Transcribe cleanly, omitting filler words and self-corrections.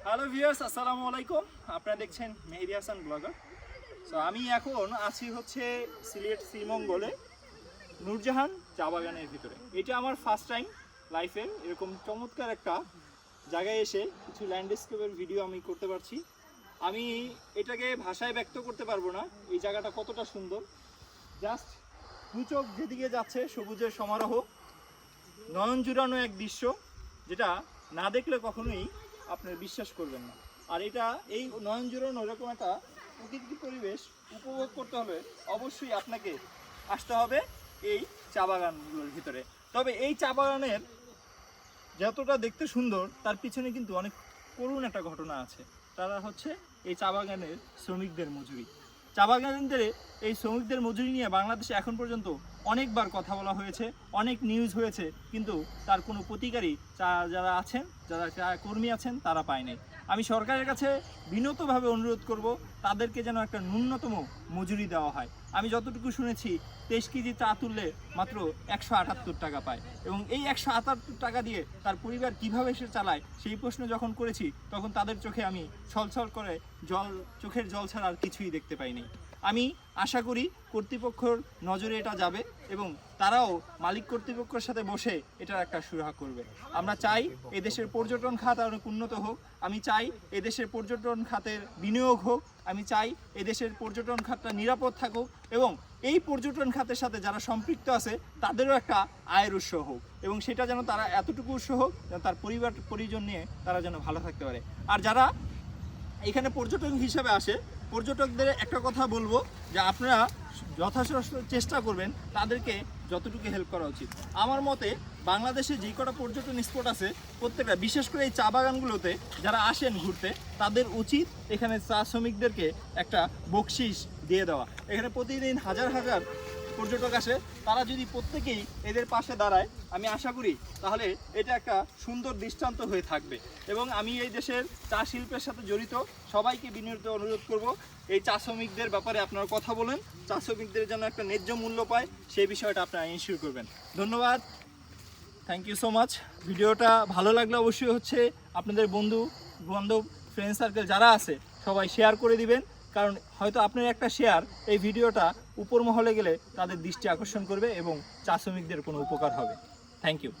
Hello viewers, আসসালামু আলাইকুম। আপনারা দেখছেন মেহেদি হাসান ব্লগার। সো আমি এখন আছি হচ্ছে সিলেট শ্রীমঙ্গলে নূরজাহান চা বাগানের ভিতরে। এটা আমার ফার্স্ট টাইম লাইফে এরকম চমৎকার একটা জায়গায় এসে কিছু ল্যান্ডস্কেপের ভিডিও আমি করতে পারছি। আমি এটাকে ভাষায় ব্যক্ত করতে পারবো না এই জায়গাটা কতটা সুন্দর। জাস্ট দু চোখ যেদিকে যাচ্ছে সবুজের সমারোহ, নয়ন জুড়ানো এক দৃশ্য যেটা না দেখলে কখনোই আপনার বিশ্বাস করবেন না। আর এটা এই নয়ন জুড়ানো এরকম একটা প্রকৃতির পরিবেশ উপভোগ করতে হলে অবশ্যই আপনাকে আসতে হবে এই চা বাগানগুলোর ভিতরে। তবে এই চা বাগানের যতটা দেখতে সুন্দর তার পিছনে কিন্তু অনেক করুণ একটা ঘটনা আছে। তারা হচ্ছে এই চা বাগানের শ্রমিকদের মজুরি। চা বাগানদের এই শ্রমিকদের মজুরি নিয়ে বাংলাদেশে এখন পর্যন্ত অনেকবার কথা বলা হয়েছে, অনেক নিউজ হয়েছে, কিন্তু তার কোনো প্রতিকারই যারা আছেন, যারা চা কর্মী আছেন তারা পায় নাই। আমি সরকারের কাছে বিনীতভাবে অনুরোধ করব তাদেরকে যেন একটা ন্যূনতম মজুরি দেওয়া হয়। আমি যতটুকু শুনেছি 23 কেজি চা তুললে মাত্র 178 টাকা পায়, এবং এই 178 টাকা দিয়ে তার পরিবার কিভাবে সে চালায় সেই প্রশ্ন যখন করেছি তখন তাদের চোখে আমি ছলছল করে চোখের জল ছাড়া আর কিছুই দেখতে পাইনি। আমি আশা করি কর্তৃপক্ষের নজরে এটা যাবে এবং তারাও মালিক কর্তৃপক্ষের সাথে বসে এটার একটা সুরাহা করবে। আমরা চাই এদেশের পর্যটন খাত অনেক উন্নত হোক, আমি চাই এদেশের পর্যটন খাতের বিনিয়োগ হোক, আমি চাই এদেশের পর্যটন খাতটা নিরাপদ থাকুক এবং এই পর্যটন খাতের সাথে যারা সম্পৃক্ত আছে তাদেরও একটা আয়ের উৎস হোক, এবং সেটা যেন তারা এতটুকু উৎস হোক যেন তার পরিজন নিয়ে তারা যেন ভালো থাকতে পারে। আর যারা এখানে পর্যটক হিসেবে আসে পর্যটকদের একটা কথা বলবো যে আপনারা যথাযথ চেষ্টা করবেন তাদেরকে যতটুকু হেল্প করা উচিত। আমার মতে বাংলাদেশে যে কটা পর্যটন স্পট আছে প্রত্যেকটা, বিশেষ করে এই চা বাগানগুলোতে যারা আসেন ঘুরতে তাদের উচিত এখানে চা শ্রমিকদেরকে একটা বকশিস দিয়ে দেওয়া। এখানে প্রতিদিন হাজার হাজার পর্যটক আসে, তারা যদি প্রত্যেকেই এদের পাশে দাঁড়ায় আমি আশা করি তাহলে এটা একটা সুন্দর দৃষ্টান্ত হয়ে থাকবে। এবং আমি এই দেশের চা শিল্পের সাথে জড়িত সবাইকে বিনীত অনুরোধ করব এই চা শ্রমিকদের ব্যাপারে আপনারা কথা বলেন, চা শ্রমিকদের যেন একটা ন্যায্য মূল্য পায় সেই বিষয়টা আপনারা ইনশিওর করবেন। ধন্যবাদ, থ্যাংক ইউ সো মাচ। ভিডিওটা ভালো লাগলে অবশ্যই হচ্ছে আপনাদের বন্ধু বান্ধব ফ্রেন্ড সার্কেল যারা আছে সবাই শেয়ার করে দিবেন, কারণ হয়তো আপনার একটা শেয়ার এই ভিডিওটা উপর মহলে গেলে তাদের দৃষ্টি আকর্ষণ করবে এবং চা শ্রমিকদের কোনো উপকার হবে। Thank you.